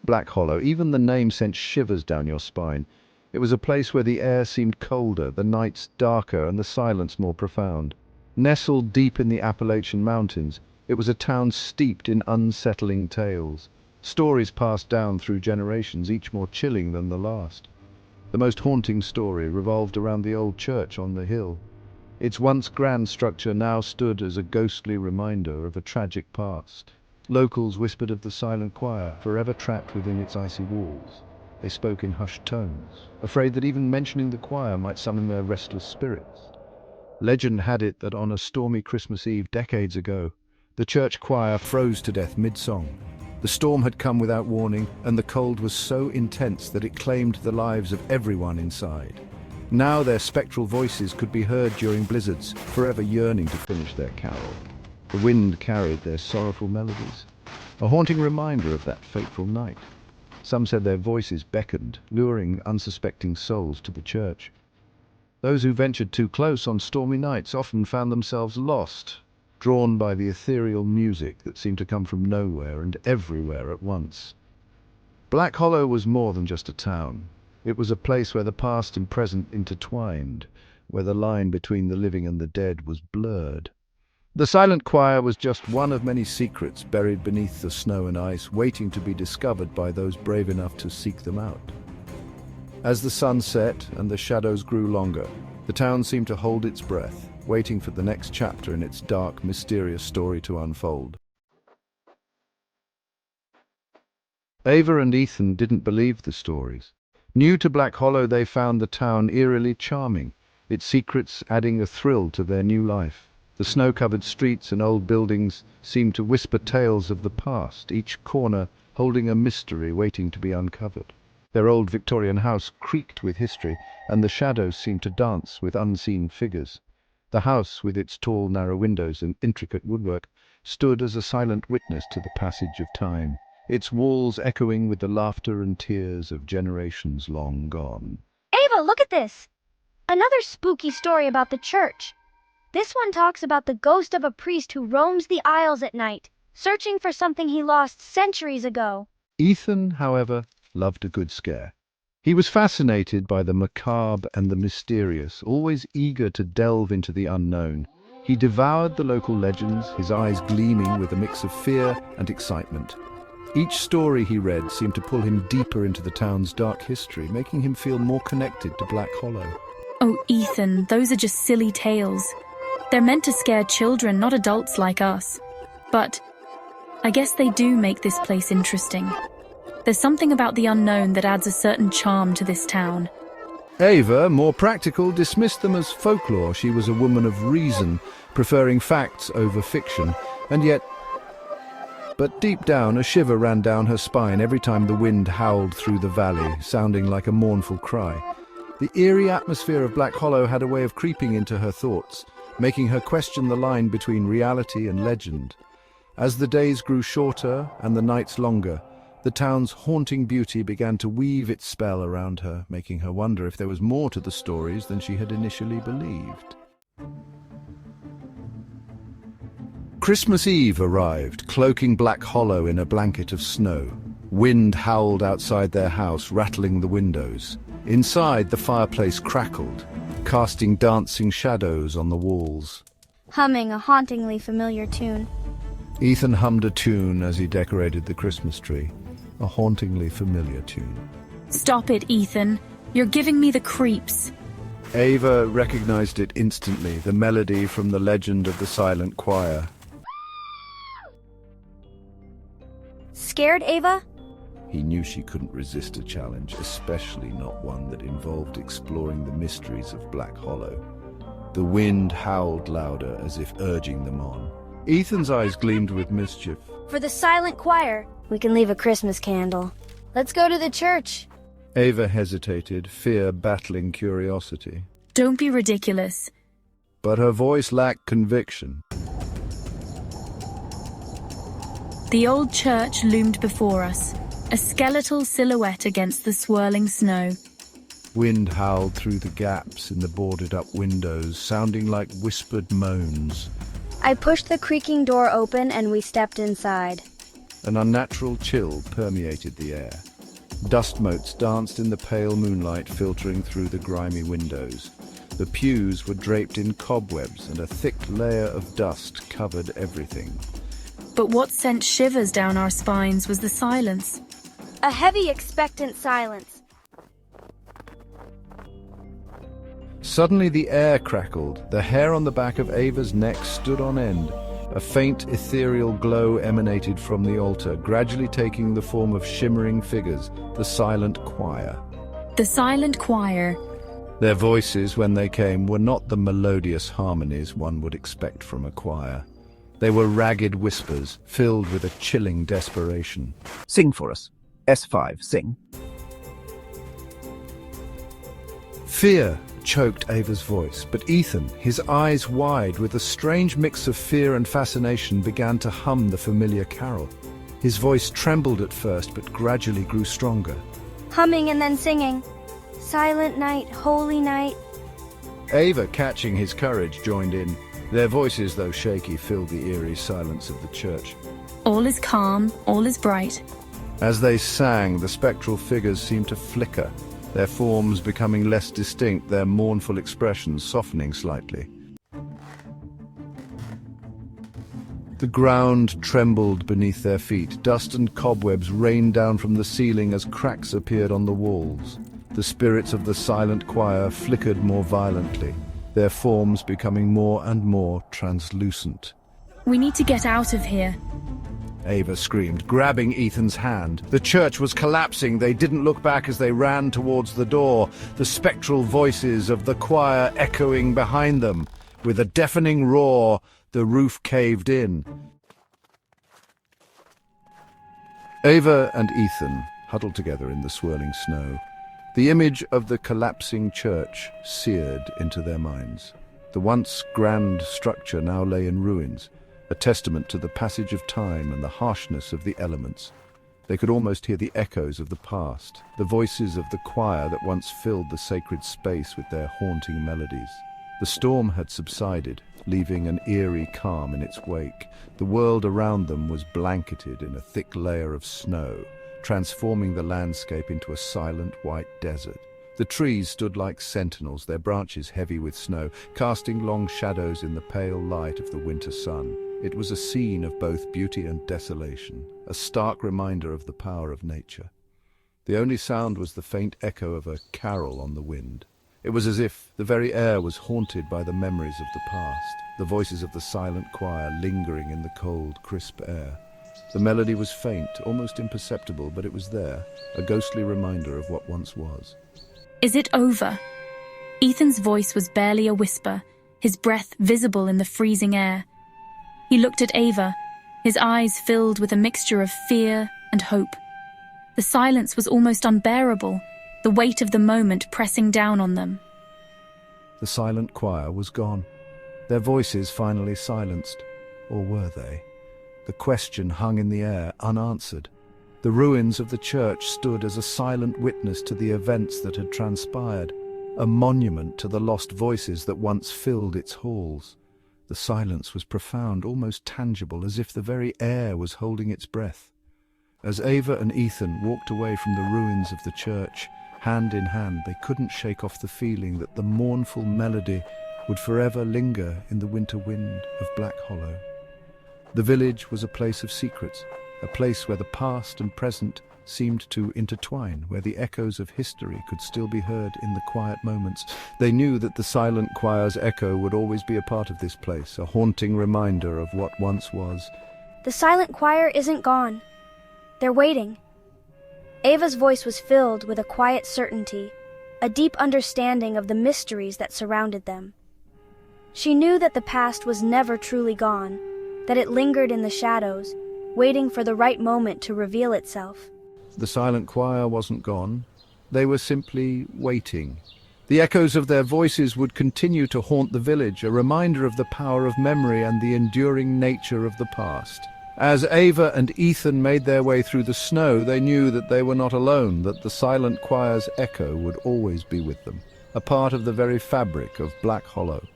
Black Hollow. Even the name sent shivers down your spine. It was a place where the air seemed colder, the nights darker, and the silence more profound. Nestled deep in the Appalachian Mountains, it was a town steeped in unsettling tales. Stories passed down through generations, each more chilling than the last. The most haunting story revolved around the old church on the hill. Its once grand structure now stood as a ghostly reminder of a tragic past. Locals whispered of the silent choir, forever trapped within its icy walls. They spoke in hushed tones, afraid that even mentioning the choir might summon their restless spirits. Legend had it that on a stormy Christmas Eve decades ago, the church choir froze to death mid-song. The storm had come without warning, and the cold was so intense that it claimed the lives of everyone inside. Now their spectral voices could be heard during blizzards, forever yearning to finish their carol. The wind carried their sorrowful melodies, a haunting reminder of that fateful night. Some said their voices beckoned, luring unsuspecting souls to the church. Those who ventured too close on stormy nights often found themselves lost, drawn by the ethereal music that seemed to come from nowhere and everywhere at once. Black Hollow was more than just a town. It was a place where the past and present intertwined, where the line between the living and the dead was blurred. The silent choir was just one of many secrets buried beneath the snow and ice, waiting to be discovered by those brave enough to seek them out. As the sun set and the shadows grew longer, the town seemed to hold its breath, waiting for the next chapter in its dark, mysterious story to unfold. Ava and Ethan didn't believe the stories. New to Black Hollow, they found the town eerily charming, its secrets adding a thrill to their new life. The snow-covered streets and old buildings seemed to whisper tales of the past, each corner holding a mystery waiting to be uncovered. Their old Victorian house creaked with history, and the shadows seemed to dance with unseen figures. The house, with its tall, narrow windows and intricate woodwork, stood as a silent witness to the passage of time, its walls echoing with the laughter and tears of generations long gone. Ava, look at this! Another spooky story about the church. This one talks about the ghost of a priest who roams the aisles at night, searching for something he lost centuries ago. Ethan, however, loved a good scare. He was fascinated by the macabre and the mysterious, always eager to delve into the unknown. He devoured the local legends, his eyes gleaming with a mix of fear and excitement. Each story he read seemed to pull him deeper into the town's dark history, making him feel more connected to Black Hollow. Oh, Ethan, those are just silly tales. They're meant to scare children, not adults like us. But I guess they do make this place interesting. There's something about the unknown that adds a certain charm to this town. Ava, more practical, dismissed them as folklore. She was a woman of reason, preferring facts over fiction, but deep down, a shiver ran down her spine every time the wind howled through the valley, sounding like a mournful cry. The eerie atmosphere of Black Hollow had a way of creeping into her thoughts, making her question the line between reality and legend. As the days grew shorter and the nights longer, the town's haunting beauty began to weave its spell around her, making her wonder if there was more to the stories than she had initially believed. Christmas Eve arrived, cloaking Black Hollow in a blanket of snow. Wind howled outside their house, rattling the windows. Inside, the fireplace crackled, casting dancing shadows on the walls. Humming a hauntingly familiar tune. Ethan hummed a tune as he decorated the Christmas tree, a hauntingly familiar tune. Stop it, Ethan. You're giving me the creeps. Ava recognized it instantly, the melody from the legend of the silent choir. Scared, Ava? He knew she couldn't resist a challenge, especially not one that involved exploring the mysteries of Black Hollow. The wind howled louder, as if urging them on. Ethan's eyes gleamed with mischief. For the silent choir, we can leave a Christmas candle. Let's go to the church. Ava hesitated, fear battling curiosity. Don't be ridiculous. But her voice lacked conviction. The old church loomed before us, a skeletal silhouette against the swirling snow. Wind howled through the gaps in the boarded-up windows, sounding like whispered moans. I pushed the creaking door open and we stepped inside. An unnatural chill permeated the air. Dust motes danced in the pale moonlight filtering through the grimy windows. The pews were draped in cobwebs and a thick layer of dust covered everything. But what sent shivers down our spines was the silence. A heavy, expectant silence. Suddenly the air crackled. The hair on the back of Ava's neck stood on end. A faint, ethereal glow emanated from the altar, gradually taking the form of shimmering figures, the silent choir. The silent choir. Their voices, when they came, were not the melodious harmonies one would expect from a choir. They were ragged whispers, filled with a chilling desperation. Sing for us. S5, sing. Fear choked Ava's voice, but Ethan, his eyes wide with a strange mix of fear and fascination, began to hum the familiar carol. His voice trembled at first, but gradually grew stronger. Humming and then singing. Silent night, holy night. Ava, catching his courage, joined in. Their voices, though shaky, filled the eerie silence of the church. All is calm, all is bright. As they sang, the spectral figures seemed to flicker, their forms becoming less distinct, their mournful expressions softening slightly. The ground trembled beneath their feet. Dust and cobwebs rained down from the ceiling as cracks appeared on the walls. The spirits of the silent choir flickered more violently, their forms becoming more and more translucent. We need to get out of here. Ava screamed, grabbing Ethan's hand. The church was collapsing. They didn't look back as they ran towards the door, the spectral voices of the choir echoing behind them. With a deafening roar, the roof caved in. Ava and Ethan huddled together in the swirling snow. The image of the collapsing church seared into their minds. The once grand structure now lay in ruins, a testament to the passage of time and the harshness of the elements. They could almost hear the echoes of the past, the voices of the choir that once filled the sacred space with their haunting melodies. The storm had subsided, leaving an eerie calm in its wake. The world around them was blanketed in a thick layer of snow, transforming the landscape into a silent white desert. The trees stood like sentinels, their branches heavy with snow, casting long shadows in the pale light of the winter sun. It was a scene of both beauty and desolation, a stark reminder of the power of nature. The only sound was the faint echo of a carol on the wind. It was as if the very air was haunted by the memories of the past, the voices of the silent choir lingering in the cold, crisp air. The melody was faint, almost imperceptible, but it was there, a ghostly reminder of what once was. Is it over? Ethan's voice was barely a whisper, his breath visible in the freezing air. He looked at Ava, his eyes filled with a mixture of fear and hope. The silence was almost unbearable, the weight of the moment pressing down on them. The silent choir was gone. Their voices finally silenced. Or were they? The question hung in the air, unanswered. The ruins of the church stood as a silent witness to the events that had transpired, a monument to the lost voices that once filled its halls. The silence was profound, almost tangible, as if the very air was holding its breath. As Ava and Ethan walked away from the ruins of the church, hand in hand, they couldn't shake off the feeling that the mournful melody would forever linger in the winter wind of Black Hollow. The village was a place of secrets, a place where the past and present seemed to intertwine, where the echoes of history could still be heard in the quiet moments. They knew that the silent choir's echo would always be a part of this place, a haunting reminder of what once was. The silent choir isn't gone. They're waiting. Ava's voice was filled with a quiet certainty, a deep understanding of the mysteries that surrounded them. She knew that the past was never truly gone, that it lingered in the shadows, waiting for the right moment to reveal itself. The silent choir wasn't gone. They were simply waiting. The echoes of their voices would continue to haunt the village, a reminder of the power of memory and the enduring nature of the past. As Ava and Ethan made their way through the snow, they knew that they were not alone, that the silent choir's echo would always be with them, a part of the very fabric of Black Hollow.